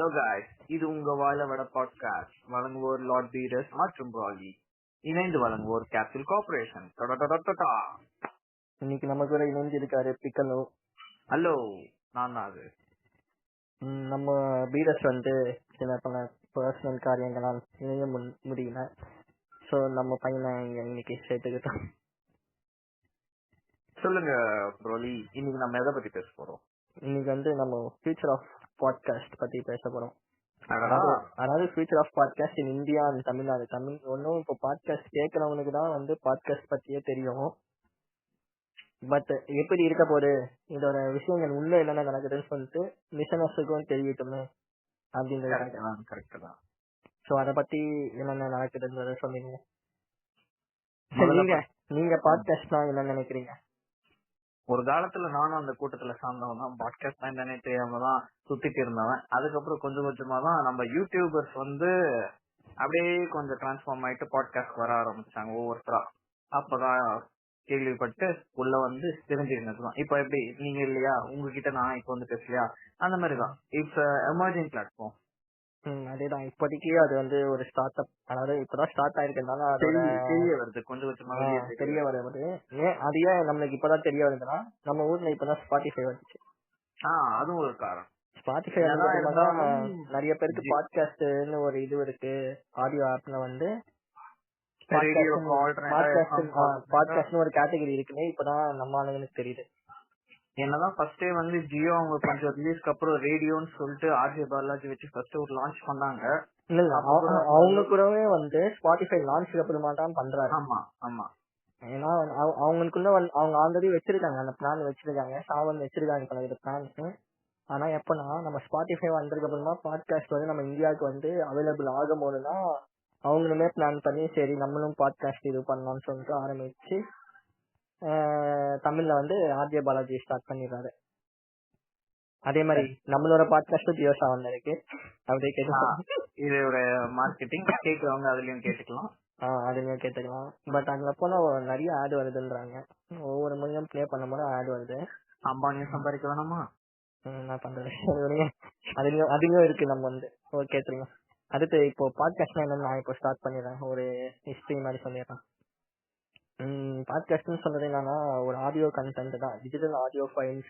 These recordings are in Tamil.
ஹலோ காய்ஸ், இது உங்க வாயில வட பாட்காஸ்ட். வழங்குவோர் லார்ட் பீடர்ஸ் மற்றும் ப்ராலி. இணைந்து வழங்குவோர் கேப்சூல் கார்பரேஷன். இன்னைக்கு நம்ம கூட இணைஞ்சு இருக்காரு பிக்கலோ. ஹலோ, நான் தான் அது. நம்ம பீடர்ஸ் சில பல பர்சனல் காரியங்களால் இணைய முடியல. ஸோ நம்ம பையனை இன்னைக்கு சேர்த்துக்கிட்டோம். சொல்லுங்க ப்ரோலி, இன்னைக்கு நம்ம எதை பத்தி பேச போறோம்? இன்னைக்கு நம்ம ஃபியூச்சர் ஆஃப் பாட்காஸ்ட் பத்தி பேச போறோம். அதாவது future of podcast in India and Tamil Nadu. ஒன்றும் இப்போ பாட்காஸ்ட் கேட்கறவங்களுக்கு தான் பாட்காஸ்ட் பத்தியே தெரியும். பட் எப்படி இருக்க போது, இதோட விஷயங்கள் உள்ள என்னென்ன நடக்குதுன்னு சொல்லிட்டு லிசனர்ஸுக்கும் தெரியட்டுமே அப்படின்றது. கரெக்ட் தான். ஸோ அதை பத்தி என்னென்ன நடக்குதுன்றத சொன்னீங்க. நீங்க பாட்காஸ்ட்னா என்ன நினைக்கிறீங்க? ஒரு காலத்துல நானும் அந்த கூட்டத்துல சார்ந்தவன் தான். பாட்காஸ்ட் தான் என்னன்னே தெரியாம தான் சுத்திட்டு இருந்தவன். அதுக்கப்புறம் கொஞ்சம் கொஞ்சமா தான் நம்ம யூடியூபர்ஸ் அப்படியே கொஞ்சம் டிரான்ஸ்ஃபார்ம் ஆயிட்டு பாட்காஸ்ட் வர ஆரம்பிச்சாங்க ஒவ்வொருத்தரா. அப்பதான் கேள்விப்பட்டு உள்ள தெரிஞ்சுக்கிட்டதுதான். இப்ப எப்படி நீங்க இல்லையா, உங்ககிட்ட நான் இப்ப பேசலையா, அந்த மாதிரிதான். It's emerging platform. அதேதான். இப்போதைக்கு அது ஒரு ஸ்டார்ட் அப், அதாவது இப்பதான் ஸ்டார்ட் ஆயிருக்கிறதுனால தெரிய வருது, கொஞ்சம் கொஞ்சமா தெரிய வருது. அது ஏன் நம்மளுக்கு இப்பதான் தெரிய வருதுன்னா, நம்ம ஊர்ல இப்பதான் ஸ்பாட்டிஃபை வந்துச்சு. அதுவும் ஒரு காரணம். ஸ்பாட்டிஃபை நிறைய பேருக்கு பாட்காஸ்ட்னு ஒரு இது இருக்கு. ஆடியோ ஆப்ல பாட்காஸ்ட்னு ஒரு கேட்டகரி இருக்குன்னு இப்பதான் நம்ம ஆளுங்களுக்கு தெரியுது. என்னதான் ஃபர்ஸ்ட் ஜியோ அவங்க கொஞ்சம் ரிலீஸ்க்கு அப்புறம் ரேடியோன்னு சொல்லிட்டு ஆர்ஜே பாலாஜி வச்சு ஃபர்ஸ்ட் ஒரு லான்ச் பண்ணாங்க. இல்ல அவங்க கூடவே ஸ்பாட்டிஃபை லான்ச் அப்புறமா தான் பண்றாங்க. ஆமா ஆமா. ஏன்னா அவங்களுக்குள்ள அவங்க ஆல்ரெடி வச்சிருக்காங்க, அந்த பிளான் வச்சிருக்காங்க, சாவன் வச்சிருக்காங்க பல வித பிளான்ஸ். ஆனா எப்பனா நம்ம ஸ்பாட்டிஃபை வந்ததுக்கு அப்புறமா பாட்காஸ்ட் நம்ம இந்தியாவுக்கு அவைலபிள் ஆகும் போதுதான் அவங்களுமே பிளான் பண்ணி சரி நம்மளும் பாட்காஸ்ட் இது பண்ணலாம்னு சொல்லிட்டு ஆரம்பிச்சு தமிழ்ல ஆர்ஜே பாலாஜி ஸ்டார்ட் பண்ணிடுறாரு. அதே மாதிரி நம்மளோட பாட்காஸ்ட் ஜியோ சாவன் இருக்கு. அப்படியே கேட்கலாம். இது ஒரு மார்க்கெட்டிங், கேட்கறவங்க அதுலயும் கேட்டுக்கலாம். அதுலயும் கேட்டுக்கலாம். பட் அதுல போனா நிறைய ஆட் வருதுன்றாங்க. ஒவ்வொரு மொழியும் பிளே பண்ணும் போது ஆட் வருது. அம்பானியும் சம்பாதிக்க வேணாமா? நான் பண்றேன். அதுலயும் இருக்கு. நம்ம ஓகே தெரியும். அடுத்து இப்போ பாட்காஸ்ட் என்னன்னு நான் இப்போ ஸ்டார்ட் பண்ணிடுறேன். ஒரு ஹிஸ்டரி மாதிரி சொல்லிடுறேன். பாட்காஸ்ட்னு சொல்றது என்னன்னா, ஒரு ஆடியோ கண்டென்ட் தான். டிஜிட்டல் ஆடியோ ஃபைல்ஸ்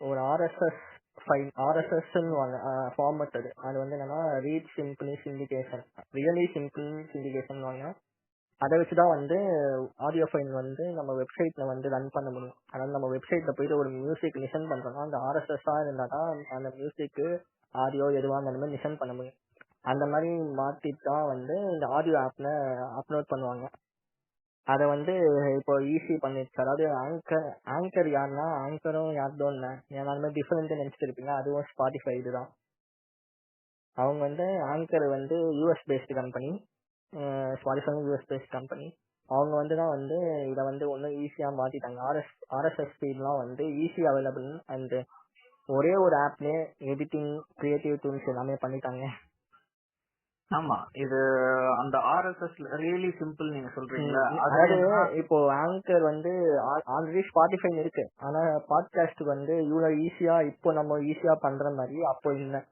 ஒரு ஆர்எஸ்எஸ் ஃபைல், ஆர்எஸ்எஸ் ஃபார்மட். அது என்னன்னா read simple syndication, really simple syndication வாங்க. அதை வச்சுதான் ஆடியோ ஃபைல் நம்ம வெப்சைட்ல ரன் பண்ண முடியும். அதாவது நம்ம வெப்சைட்ல போயிட்டு ஒரு மியூசிக் லிசன் பண்றோம்னா அந்த ஆர்எஸ்எஸ் இருந்தாதான் அந்த மியூசிக் ஆடியோ எதுவா இருந்தாலுமே லிசன் பண்ண முடியும். அந்த மாதிரி மாத்திட்டு தான் இந்த ஆடியோ ஆப்ல அப்லோட் பண்ணுவாங்க. அதை இப்போ ஈஸி பண்ணிடுச்சு. அதாவது ஆங்கர் யாருன்னா, ஆங்கரும் யார்தோ இல்லை, எல்லாருமே டிஃபரெண்ட் நினைச்சிட்டு இருப்பீங்க. அதுவும் ஸ்பாட்டிஃபை இதுதான். அவங்க anchor US based company, Spotify US based company. அவங்க தான் இதை ஒன்றும் ஈஸியா மாத்திட்டாங்க. ஆர்எஸ்எஸ் ஃபீட்லாம் ஈஸி அவைலபிள் அண்ட் ஒரே ஒரு ஆப்லயே எடிட்டிங், கிரியேட்டிவ் டூல்ஸ் எல்லாமே பண்ணிட்டாங்க. ஆமா, இது அந்த ஆர்எஸ்எஸ் ரியலி சிம்பிள் நீங்க சொல்றீங்களா? அதாவது இப்போ ஆங்கர் ஆல்ரெடி ஸ்பாட்டிஃபை இருக்கு. ஆனா பாட்காஸ்ட் இவ்வளவு ஈஸியா இப்போ நம்ம ஈஸியா பண்ற மாதிரி அப்போ இல்லை.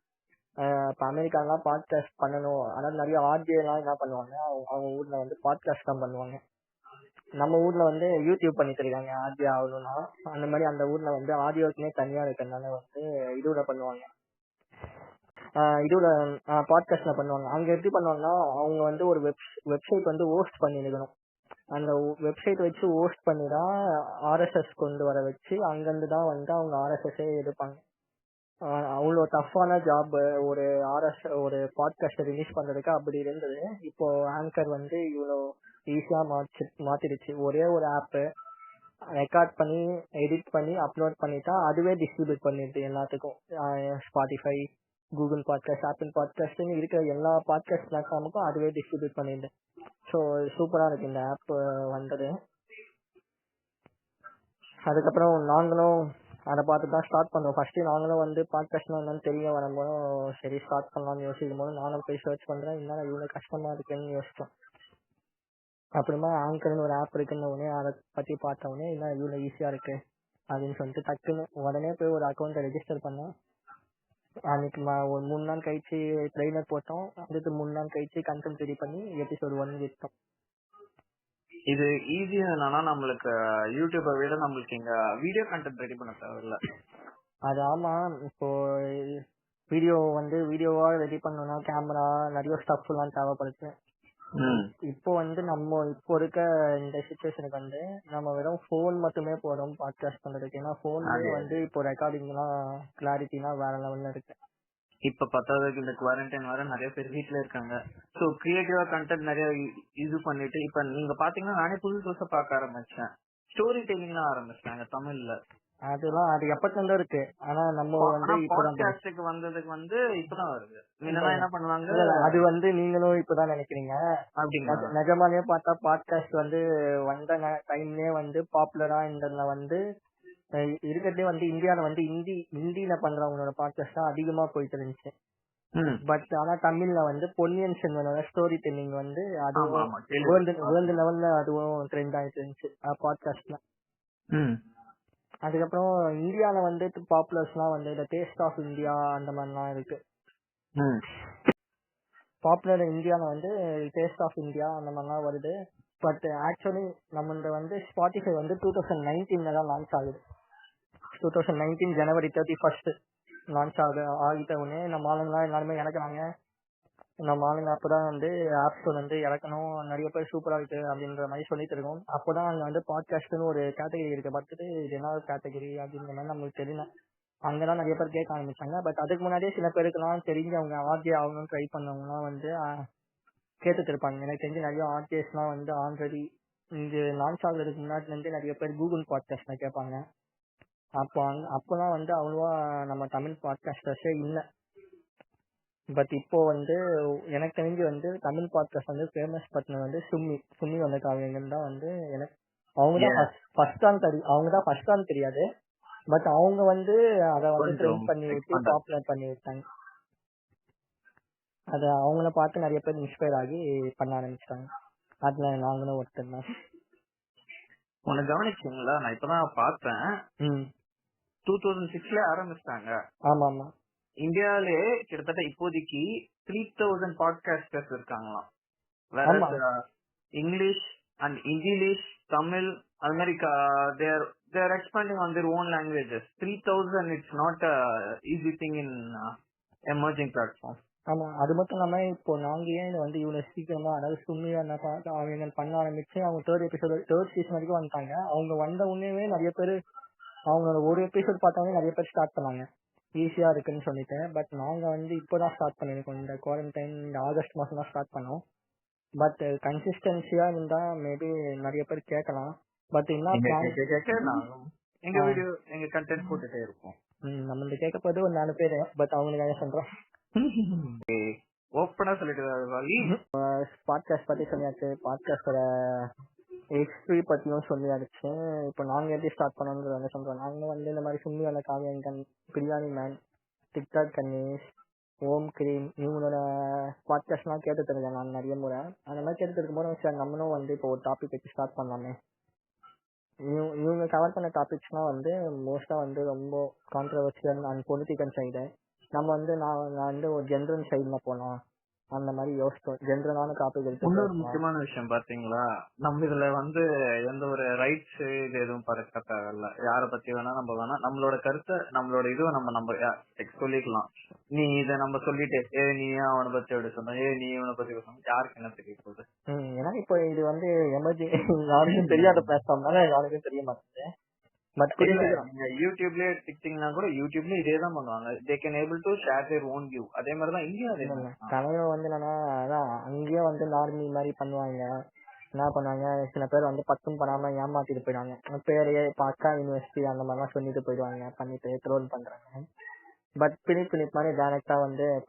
இப்ப அமெரிக்காலாம் பாட்காஸ்ட் பண்ணணும், அதாவது நிறைய ஆர்ஜே எல்லாம் என்ன பண்ணுவாங்க, அவங்க ஊர்ல பாட்காஸ்ட் தான் பண்ணுவாங்க. நம்ம ஊர்ல யூடியூப் பண்ணிட்டு இருக்காங்க ஆர்ஜே ஆகணும்னா. அந்த மாதிரி அந்த ஊர்ல ஆடியோக்குனே தனியா இருக்கிறதுனால இதுல பண்ணுவாங்க, இதுல பாட்காஸ்ட்ல பண்ணுவாங்க. அங்க எப்படி பண்ணுவாங்கன்னா, அவங்க ஒரு வெப்சைட் ஹோஸ்ட் பண்ணிருக்கணும். அந்த வெப்சைட் வச்சு ஹோஸ்ட் பண்ணிதான் ஆர்எஸ்எஸ் கொண்டு வர வச்சு அங்கிருந்து தான் அவங்க ஆர்எஸ்எஸ் எடுப்பாங்க. அவ்வளோ டஃப்பான ஜாப் ஒரு பாட்காஸ்ட் ரிலீஸ் பண்றதுக்கு அப்படி இருந்தது. இப்போ ஆங்கர் இவ்வளோ ஈஸியா மாத்திடுச்சு. ஒரே ஒரு ஆப் ரெக்கார்ட் பண்ணி எடிட் பண்ணி அப்லோட் பண்ணிட்டா அதுவே டிஸ்ட்ரிபியூட் பண்ணிடுது எல்லாத்துக்கும். Spotify, Google podcast, apple podcast இருக்கிற எல்லா பாட்காஸ்ட் பிளாட்ஃபார்முக்கும் அதுவே டிஸ்ட்ரிபியூட் பண்ணிடுது. ஸோ சூப்பரா இருக்கு இந்த ஆப் வந்தது. அதுக்கப்புறம் நாங்களும் அதை பார்த்து தான் ஸ்டார்ட் பண்ணோம். ஃபர்ஸ்ட் நாங்களும் பாட்காஸ்ட்லாம் என்னன்னு தெரிய வரும்போது சரி ஸ்டார்ட் பண்ணலாம்னு யோசிக்கும் போது நானும் போய் சர்ச் பண்றேன். என்ன இவ்வளவு கஷ்டமா இருக்குன்னு யோசிச்சோம். அப்புறமா ஆங்கர்னு ஒரு ஆப் இருக்குன்னு உடனே அதை பத்தி பார்த்த உடனே என்ன இவ்வளவு ஈஸியா இருக்கு அப்படின்னு சொல்லிட்டு டக்குன்னு உடனே போய் ஒரு அக்கௌண்ட்டை ரெஜிஸ்டர் பண்ணேன். அன்னைக்கு ஒரு 3 நாள் கழிச்சு ட்ரெய்லர் போட்டோம். அடுத்து 3 நாள் கழிச்சு கண்டென்ட் ரெடி பண்ணி எபிசோட் 1 விட்டோம். இது ஈஸியா என்னன்னா நம்மளுக்கு யூடியூபை விட நம்மளுக்கு இங்க வீடியோ கண்டென்ட் ரெடி பண்ண தேவையில்ல. அது ஆமா, இப்போ வீடியோவா ரெடி பண்ணணும்னா கேமரா நிறைய ஸ்டஃப் எல்லாம் தேவைப்படுது. இப்போ நம்ம இப்போ இருக்க இந்த சிச்சுவேஷனுக்கு நம்ம வெறும் போன் மட்டுமே போறோம் பாட்காஸ்ட் பண்றதுக்கு. ஏன்னா போன்லயே இப்போ ரெக்கார்டிங் எல்லாம் கிளாரிட்டினா வேற லெவல்ல இருக்கு. இப்ப பத்தாவதுக்கு இந்த குவாரண்டைன் வர நிறைய பேர் வீட்டுல இருக்காங்க. சோ கிரியேட்டிவா கண்டென்ட் நிறைய இது பண்ணிட்டு இப்ப நீங்க பாத்தீங்கன்னா நானே புதுசா பார்க்க ஆரம்பிச்சேன். ஸ்டோரி டெல்லிங் ஆரம்பிச்சாங்க தமிழ்ல. அதெல்லாம் அது எப்பத்துல இருக்கு. ஆனா நம்ம பாட்காஸ்டுக்கு வந்ததுக்கு இப்பதான் வருது. முன்னெல்லாம் என்ன பண்ணுவாங்க, அது நீங்களும் இப்பதான் நினைக்கிறீங்க. அப்படிங்களா? நிஜமாலே பார்த்தா பாட்காஸ்ட் வந்த டைம்லயே பாப்புலரா இந்த இருக்கிறதே இந்தியால ஹிந்தியில பண்றவங்களோட பாட்காஸ்ட் தான் அதிகமா போயிட்டு இருந்துச்சு. பட் ஆனா தமிழ்ல பொன்னியின் செல்வனோட ஸ்டோரி டெல்லிங் அதுவும் வேர்ல்டு லெவல்ல அதுவும் ட்ரெண்ட் ஆயிட்டு இருந்துச்சு பாட்காஸ்ட்ல. அதுக்கப்புறம் இந்தியால பாப்புலர்ஸ் எல்லாம் இந்த டேஸ்ட் ஆஃப் இந்தியா அந்த மாதிரிலாம் இருக்கு. பாப்புலர் இந்தியால டேஸ்ட் ஆஃப் இந்தியா அந்த மாதிரிலாம் வருது. பட் ஆக்சுவலி நம்ம ஸ்பாட்டிஃபை 2019 தான் லான்ச் ஆகுது. 2019 ஜனவரி 31 லான்ச் ஆகிட்ட உடனே நம்ம ஆளுங்களாம் எல்லாருமே இறக்குறாங்க. நம்ம ஆளுங்க அப்பதான் ஆப் ஸ்டோர் இறக்கணும், நிறைய பேர் சூப்பரா இருக்கு அப்படின்ற மாதிரி சொல்லிட்டு இருக்கோம். அப்போதான் அங்க பாட்காஸ்ட்னு ஒரு கேட்டகரி இருக்கு. பார்த்துட்டு இது என்ன கேட்டகரி அப்படின்ற மாதிரி நம்மளுக்கு தெரியல. அங்கதான் நிறைய பேர் கேட்க ஆரம்பிச்சாங்க. பட் அதுக்கு முன்னாடியே சில பேருக்குலாம் தெரிஞ்சு அவங்க ஆர்ஜே ஆகணும்னு ட்ரை பண்ணவங்கலாம் கேட்டுட்டு இருப்பாங்க. எனக்கு தெரிஞ்சு நிறைய ஆர்ஜேஸ் எல்லாம் ஆல்ரெடி இங்க லான்ச் ஆகுறதுக்கு முன்னாடி நிறைய பேர் கூகுள் பாட்காஸ்ட்ல கேட்பாங்க. அப்போதான் அவ்வளவா நம்ம தமிழ் பாட்காஸ்டர்ஸே இல்லை. பட் இப்போ எனக்கு தெரிஞ்சு தமிழ் பாட்காஸ்ட் ஃபேமஸ் பட்டின சும்மி வந்த காவியங்கள் தான் எனக்கு அவங்கதான் ஃபர்ஸ்ட் ஆன் தெரியாது. பட் அவங்க அதை ட்ரெயின் பண்ணி விட்டு பாப்புலர் பண்ணி விட்டாங்க. அத அவங்கள பார்த்து நிறைய பேர் இன்ஸ்பயர் ஆகி பண்ண ஆரம்பிச்சிட்டாங்க. அதுல நாங்களும் ஒருத்தர் தான். உன்னை கவனிச்சீங்களா? நான் இப்பதான் பார்த்தேன். 2006 ஆரம்பிச்சிட்டாங்க. ஆமா ஆமா. இந்தியாவிலே கிட்டத்தட்ட இப்போதைக்கு 3000 பாட்காஸ்டர்ஸ் இருக்காங்களாம். வேற இங்கிலீஷ் அண்ட் இங்கிலீஷ் தமிழ் அது மாதிரி their expanding on their own languages. 3000 it's not easy thing in emerging platform. ஆமா, அது மட்டும் இல்லாம இப்போ நாங்க ஏன் இவ்வளவு சீக்கிரமா, அதாவது சும்மியா அவங்க பண்ண ஆரம்பிச்சு அவங்க தேர்ட் சீசன் வரைக்கும் வந்துட்டாங்க. அவங்க வந்த உடனே நிறைய பேர் அவங்களோட ஒரு எபிசோட் பார்த்தாவே நிறைய பேர் ஸ்டார்ட் பண்ணாங்க ஈஸியா இருக்குன்னு சொல்லிட்டு. பட் நாங்க இப்பதான் ஸ்டார்ட் பண்ணிருக்கோம். இந்த குவாரண்டைன் இந்த ஆகஸ்ட் மாசம் தான் ஸ்டார்ட் பண்ணோம். பட் கன்சிஸ்டன்சியா இருந்தா மேபி நிறைய பேர் கேட்கலாம். பட் என்ன எங்க வீடியோ எங்க கண்டென்ட் போட்டுட்டே இருப்போம். நம்மளுக்கு கேட்க போது ஒரு 4 பேரு. பட் அவங்களுக்காக சொல்றோம். ஓப்பனா சொல்லிட்டு பாட்காஸ்ட் பத்தி சொல்லியாச்சு, பாட்காஸ்டோட ஹிஸ்டரி பத்தியும் சொல்லியாச்சு. இப்போ நாங்க எப்படி ஸ்டார்ட் பண்ணோம்னு சொல்றோம். நாங்க இந்த மாதிரி சும்மியான காவியங்கள், பிரியாணி மேன், டிக்டாக் கன்னிஸ், ஓம் கிரீம் இவங்களோட பாட்காஸ்ட் எல்லாம் கேட்டுட்டு இருக்கேன் நான் நிறைய முறை. அந்த மாதிரி கேட்டுட்டு இருக்கும்போது சார் நம்மளும் இப்போ ஒரு டாபிக் வச்சு ஸ்டார்ட் பண்ணலாமே. இவங்க கவர் பண்ண டாபிக்ஸ்லாம் மோஸ்டா ரொம்ப கான்ட்ரவர்சியல் அண்ட் பொலிட்டிக்கல் சைடு. நம்ம நான் ஒரு ஜென்ரல் சைடுல போலாம் அந்த மாதிரி யோசிச்சோம். ஜென்ரலான டாபிக் எடுத்து. இன்னொரு முக்கியமான விஷயம் பாத்தீங்களா, நம்ம இதுல எந்த ஒரு ரைட்ஸ் இது எதுவும் பறக்க தேவையில்ல. யார பத்தி வேணா நம்ம வேணா நம்மளோட கருத்தை நம்மளோட இதுவை நம்ம சொல்லிக்கலாம். நீ இத நம்ம சொல்லிட்டு நீ அவனை பத்தி எப்படி சொன்ன, நீ இவனை பத்தி சொன்ன, யாருக்கு என்ன தெரிய போகுது? ஏன்னா இப்போ இது எமர்ஜென்சி யாருக்கும் தெரியாத பிளாட்ஃபார்ம்னால யாருக்கும் தெரிய மாட்டேங்குது. யூடியூப்லயே டிக்டிங்னா கூட யூடியூப்ல இதேதான் பண்ணுவாங்க. they can able to share their own view. அதே மாதிரி தான் இந்தியா கனவு என்னன்னா அதான் அங்கேயே நார்மல் மாதிரி பண்ணுவாங்க. என்ன பண்ணாங்க, சில பேர் பத்தும் பண்ணாம ஏமாத்திட்டு போயிடுவாங்க. பேரையே அக்கா யூனிவர்சிட்டி அந்த மாதிரிலாம் சொல்லிட்டு போயிடுவாங்க, பண்ணிட்டு ட்ரோல் பண்றாங்க. பட் பிலிப் மாதிரி டைரக்டா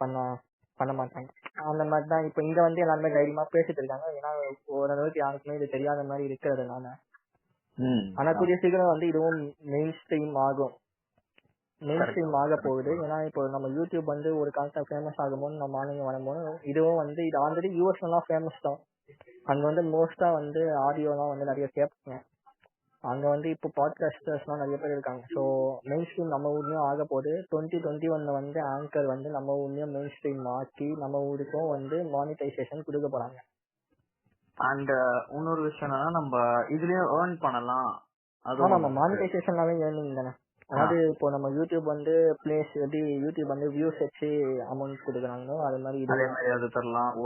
பண்ண மாட்டாங்க. அந்த மாதிரி தான் இப்ப இங்க எல்லாருமே தைரியமா பேசிட்டு இருக்காங்க. ஏன்னா ஓரளவுக்கு யாருக்குமே இது தெரியாத மாதிரி இருக்கிறதுனால. ஆனா கூடிய சீக்கிரம் இதுவும் மெயின் ஸ்ட்ரீம் ஆக போகுது. ஏன்னா இப்போ நம்ம யூடியூப் ஒரு காலத்துல ஃபேமஸ் ஆகும்போது நம்ம ஆளுங்க வரும்போது இதுவும் இது ஆல்ரெடி யூஎஸ் எல்லாம் ஃபேமஸ் தான். அங்க மோஸ்டா ஆடியோ எல்லாம் நிறைய கேட்பாங்க. அங்க வந்து இப்போ பாட்காஸ்டர்ஸ்லாம் நிறைய பேர் இருக்காங்க. ஸோ மெயின் ஸ்ட்ரீம் நம்ம ஊர்லயும் ஆக போகுது. 2021 வந்து ஆங்கர் வந்து நம்ம ஊர்லயும் மெயின் ஸ்ட்ரீம் மாற்றி நம்ம ஊருக்கும் வந்து மானிட்டைசேஷன் கொடுக்க போறாங்க. அண்ட் இன்னொரு விஷயம் என்னன்னா நம்ம இதுலயும் ஏர்ன் பண்ணலாம். ஆமா, மானிட்டைசேஷன்னாவே ஏர்னிங் தானே. அதாவது இப்போ நம்ம யூடியூப் வந்து பிளேஸ் எப்படி யூடியூப் வந்து வியூஸ் வச்சு அமௌண்ட் கொடுக்குறாங்களோ அது மாதிரி அது தரலாம்.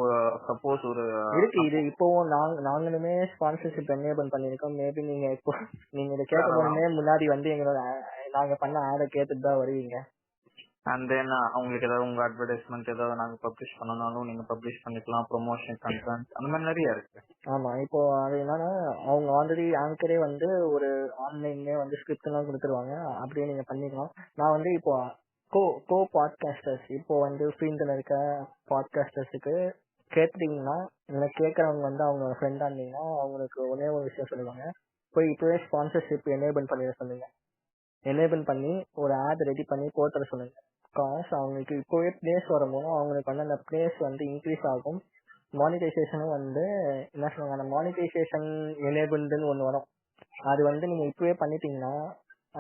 சப்போஸ் ஒரு இருக்கு. இது இப்போ நாங்களுமே ஸ்பான்சர்ஷிப் எனேபிள் பண்ணிருக்கோம். மேபி நீங்க இப்போ நீங்க இதை கேட்க போனே முன்னாடி வந்து எங்களோட நாங்க பண்ண ஆடை கேட்டுட்டு தான் வருவீங்க. அண்ட் தென் அவங்களுக்கு ஏதாவது உங்க அட்வர்டைஸ்மெண்ட் ஏதாவது நாங்க பப்ளிஷ் பண்ணனாலும் நீங்க பப்ளிஷ் பண்ணிக்கலாம். ப்ரொமோஷன் கண்டென்ட் அந்த மாதிரி நிறைய இருக்கு. ஆமா, இப்போ அது என்னன்னா அவங்க ஆல்ரெடி ஆங்கரே வந்து ஒரு ஆன்லைன்லயே வந்து ஸ்கிரிப்ட் எல்லாம் கொடுத்துருவாங்க. அப்படியே நீங்க பண்ணிக்கலாம். நான் வந்து இப்போ கோ பாட்காஸ்டர்ஸ் இப்போ வந்து ஃபீல்டில் இருக்க பாட்காஸ்டர்ஸுக்கு கேட்டீங்கன்னா இல்லை கேட்கறவங்க வந்து அவங்க ஃப்ரெண்டா இருந்தீங்கன்னா அவங்களுக்கு ஒரே ஒரு விஷயம் சொல்லுவாங்க, போய் இப்பவே ஸ்பான்சர்ஷிப் எனேபிள் பண்ணிட சொல்லுங்க. எனேபிள் பண்ணி ஒரு ஆட் ரெடி பண்ணி போட்டுற சொல்லுங்க. காசு அவங்களுக்கு இப்போவே பிளேஸ் வரும்போது அவங்களுக்கு வந்து அந்த பிளேஸ் வந்து இன்க்ரீஸ் ஆகும். மானிட்டைசேஷனும் வந்து என்ன சொல்லுவாங்க, அந்த மானிட்டைசேஷன் எனேபிள்டுன்னு ஒன்று வரும். அது வந்து நீங்க இப்பவே பண்ணிட்டீங்கன்னா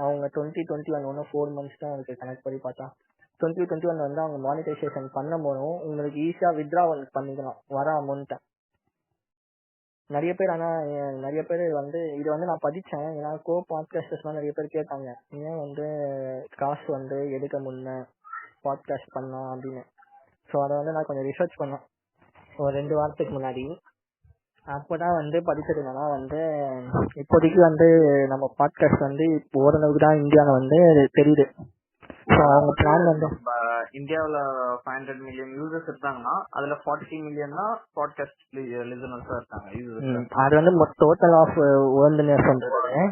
அவங்க 2021 ஒன்றும் 4 months தான் இருக்கு கனெக்ட் பண்ணி பார்த்தா. 2021 வந்து அவங்க மானிட்டைசேஷன் பண்ணும் போதும் உங்களுக்கு ஈஸியா வித்ட்ராவல் பண்ணிக்கலாம் வர அமௌண்ட்டை. நிறைய பேர் ஆனா நிறைய பேர் வந்து இது வந்து நான் படிச்சேன். ஏன்னா கோ பாட்காஸ்டர்ஸ்லாம் நிறைய பேர் கேட்டாங்க, ஏன் வந்து காசு வந்து எடுக்க முடியல பாட்காஸ்ட் பண்ணலாம் அப்படின்னு. ஸோ அதை வந்து நான் கொஞ்சம் ரிசர்ச் பண்ணேன் ஒரு 2 வாரத்துக்கு முன்னாடி. அப்போதான் வந்து படிச்சது என்னன்னா வந்து இப்போதைக்கு வந்து நம்ம பாட்காஸ்ட் வந்து இப்போ ஓரளவுக்கு தான் இந்தியாவில் வந்து தெரியுது. ஸோ அவங்க பிளான் வந்து இந்தியாவில் 500 million யூசர்ஸ் இருக்காங்கன்னா அதுல 40 million தான் பாட்காஸ்ட் லிசனர்ஸா இருக்காங்க. அது வந்து டோட்டல் ஆஃப் வேர்ல்டுனஸ் சொல்றது.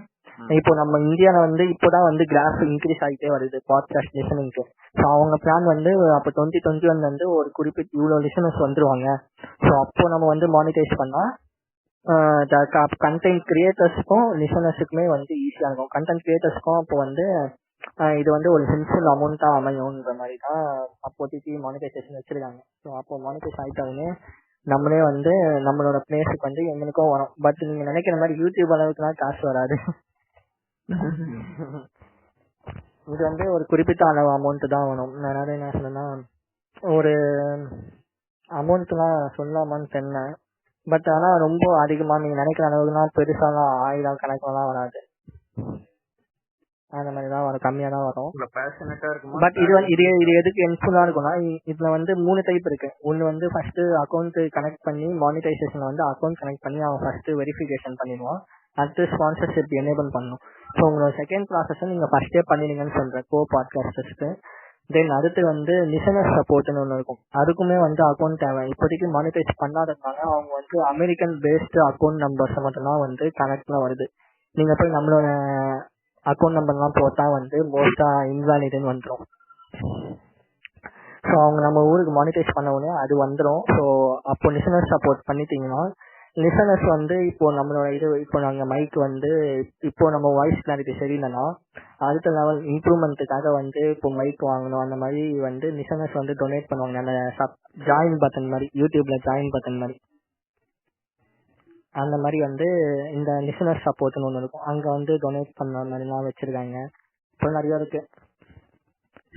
இப்போ நம்ம இந்தியாவில் வந்து இப்போதான் வந்து கிராஃப் இன்க்ரீஸ் ஆகிட்டே வருது பாட்காஸ்ட் லிசனிங்க்கு. ஸோ அவங்க பிளான் வந்து அப்போ 2021 வந்து ஒரு குறிப்பிட்ட இவ்வளோ லிசனர்ஸ் வந்துருவாங்க. ஸோ அப்போ நம்ம வந்து மானிட்டைஸ் பண்ணா கண்டென்ட் கிரியேட்டர்ஸ்க்கும் லிசனர்ஸுக்குமே வந்து ஈஸியா இருக்கும். கண்டென்ட் கிரியேட்டர்ஸ்க்கும் அப்போ வந்து இது வந்து ஒரு ஹெல்ப்ஃபுல் அமௌண்ட்டா அமையும்ன்ற மாதிரி தான் அப்போதைக்கு மானிட்டைசேஷன் வச்சிருக்காங்க. ஸோ அப்போ மானிட்டைஸ் ஆகிட்டவுடனே நம்மளே வந்து நம்மளோட பிளேஸுக்கு வந்து எங்களுக்கும் வரும். பட் நீங்க நினைக்கிற மாதிரி யூடியூப் அளவுக்குலாம் காசு வராது. இது வந்து ஒரு குறிப்பிட்ட அளவு அமௌண்ட் தான் வரும். அதனால என்ன சொன்னா ஒரு அமௌண்ட்லாம் சொல்லாமான்னு தெரியல. பட் ஆனா ரொம்ப அதிகமா நீங்க நினைக்கிற அளவுக்குலாம் பெருசாலாம் 1000 கணக்குலாம் வராது. அந்த மாதிரி தான் வரும், கம்மியா தான் வரும். பட் இது எதுக்கு ஹெல்ப்ஃபுல்லா இருக்கும்னா இதுல வந்து 3 டைப் இருக்கு. ஒன்னு வந்து ஃபர்ஸ்ட் அக்கௌண்ட் கனெக்ட் பண்ணி மானிட்டைசேஷன் வந்து அக்கௌண்ட் கனெக்ட் பண்ணி அவன் ஃபர்ஸ்ட் வெரிஃபிகேஷன் பண்ணிடுவான். அடுத்து ஸ்பான்சர்ஷிப் எனேபிள் பண்ணணும். ஸோ உங்களோட செகண்ட் ப்ராசஸ் நீங்க ஃபர்ஸ்டே பண்ணிடுங்கன்னு சொல்றேன் கோ பாட்காஸ்டர்ஸ்க்கு. தென் அடுத்து வந்து லிசனர் சப்போர்ட்னு ஒன்று இருக்கும். அதுக்குமே வந்து அக்கௌண்ட் தேவை. இப்போதைக்கு மானிட்டைஸ் பண்ணாததுனால அவங்க வந்து அமெரிக்கன் பேஸ்டு அக்கௌண்ட் நம்பர்ஸ் மட்டும்தான் வந்து கனெக்ட்ல வருது. நீங்க போய் நம்மளோட அக்கௌண்ட் நம்பர்லாம் போட்டா வந்து மோஸ்டா இன்வாலிட்னு வந்துடும். ஸோ அவங்க நம்ம ஊருக்கு மானிட்டைஸ் பண்ண உடனே அது வந்துடும். ஸோ அப்போ லிசனர் சப்போர்ட் பண்ணிட்டீங்கன்னா லிசனர்ஸ் வந்து இப்போ நம்மளோட இப்போ நாங்கள் மைக் வந்து இப்போ நம்ம வாய்ஸ் கிளாரிட்டி சரியில்லைன்னா அடுத்த லெவல் இம்ப்ரூவ்மெண்ட்டுக்காக வந்து இப்போ மைக் வாங்கணும். அந்த மாதிரி வந்து லிசனர்ஸ் வந்து டொனேட் பண்ணுவாங்க. அந்த ஜாயின் பட்டன் மாதிரி யூடியூப்ல ஜாயின் பட்டன் மாதிரி அந்த மாதிரி வந்து இந்த லிசனர் சப்போர்ட்னு ஒன்று இருக்கும். அங்கே வந்து டொனேட் பண்ண மாதிரிலாம் வச்சிருக்காங்க. இப்போ நிறைய இருக்கு.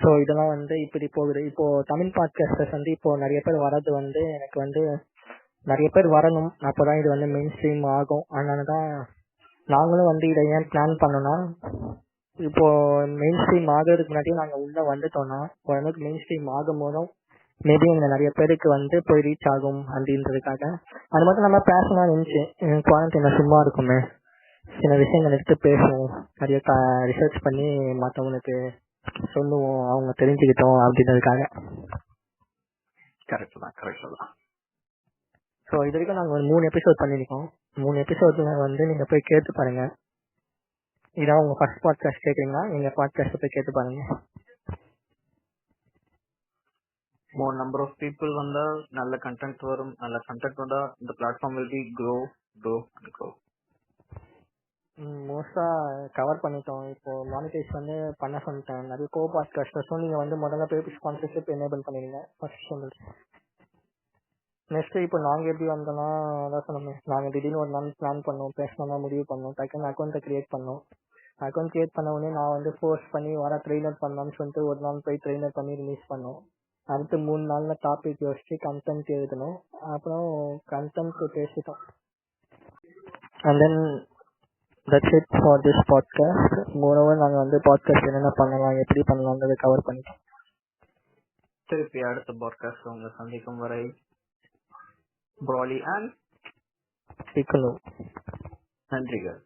ஸோ இதெல்லாம் வந்து இப்படி போகுது. இப்போ தமிழ் பாட்காஸ்டர்ஸ் வந்து இப்போ நிறைய பேர் வர்றது வந்து எனக்கு வந்து நிறைய பேர் வரணும். அப்போதான் இது வந்து மெயின் ஸ்ட்ரீம் ஆகும். அதனால தான் நாங்களும் வந்து இதை ஏன் பிளான் பண்ணோம்னா இப்போ மெயின் ஸ்ட்ரீம் ஆகிறதுக்கு முன்னாடியே நாங்கள் உள்ள வந்துட்டோம்னா ஓரளவுக்கு மெயின் ஸ்ட்ரீம் ஆகும் போதும் மேபி எங்க நிறைய பேருக்கு வந்து போய் ரீச் ஆகும் அப்படின்றதுக்காக. அது மட்டும் நம்ம பேசணும்னு நினைச்சு குவாரண்டைன்ல சும்மா இருக்குமே சில விஷயங்கள் எடுத்து பேசுவோம், நிறைய ரிசர்ச் பண்ணி மற்றவங்களுக்கு சொல்லுவோம், அவங்க தெரிஞ்சுக்கிட்டோம் அப்படின்றதுக்காக. கரெக்ட் தான். ஸோ இது வரைக்கும் நாங்கள் ஒரு 3 எபிசோட் பண்ணியிருக்கோம். 3 எபிசோட்ல வந்து நீங்க போய் கேட்டு பாருங்க. இதான் உங்க ஃபர்ஸ்ட் பாட்காஸ்ட் கேட்குறீங்களா, எங்க பாட்காஸ்ட் போய் கேட்டு பாருங்க. more number of people வந்தா நல்ல கண்டென்ட் வரும். நல்ல கண்டென்ட் வந்தா இந்த பிளாட்ஃபார்ம் will be grow. மோஸ்டா கவர் பண்ணிட்டோம். இப்போ மானிட்டைஸ் வந்து பண்ண சொல்லிட்டேன். நிறைய கோ பாட்காஸ்டர்ஸும் நீங்க வந்து முதல்ல போய் ஸ்பான்சர்ஷிப் எனேபிள் பண்ணிடுங்க ஃபர்ஸ்ட் சொல்லுங்க. நெக்ஸ்ட் இப்போ நாங்க எப்படி வந்தோம்னா, அதான் சொன்னோமே, நாங்க திடீர்னு ஒரு நாள் பிளான் பண்ணோம், பேசணும்னா முடிவு பண்ணோம், டக்குன்னு அக்கௌண்ட்டை கிரியேட் பண்ணோம். அக்கௌண்ட் கிரியேட் பண்ண உடனே நான் வந்து ஃபோர்ஸ் பண்ணி வர ட்ரெய்லர் பண்ணலாம்னு சொல்லிட்டு ஒரு நாள் போய் ட்ரெய்லர் பண்ணி ரிலீஸ் பண்ணோம். அடுத்து 3 நாள்ல டாபிக் யோசிச்சு கண்டென்ட் எழுதணும். அப்புறம் கண்டென்ட் பேசிட்டோம். And then that's it for this podcast. Moreover நாங்கள் வந்து பாட்காஸ்ட் என்னென்ன பண்ணலாம், எப்படி பண்ணலாம்ன்றதை கவர் பண்ணிட்டோம். திருப்பி அடுத்த பாட்காஸ்ட் உங்களை சந்திக்கும் வரை ப்ராலி அண்ட் பிக்கலோ. நன்றிகள்.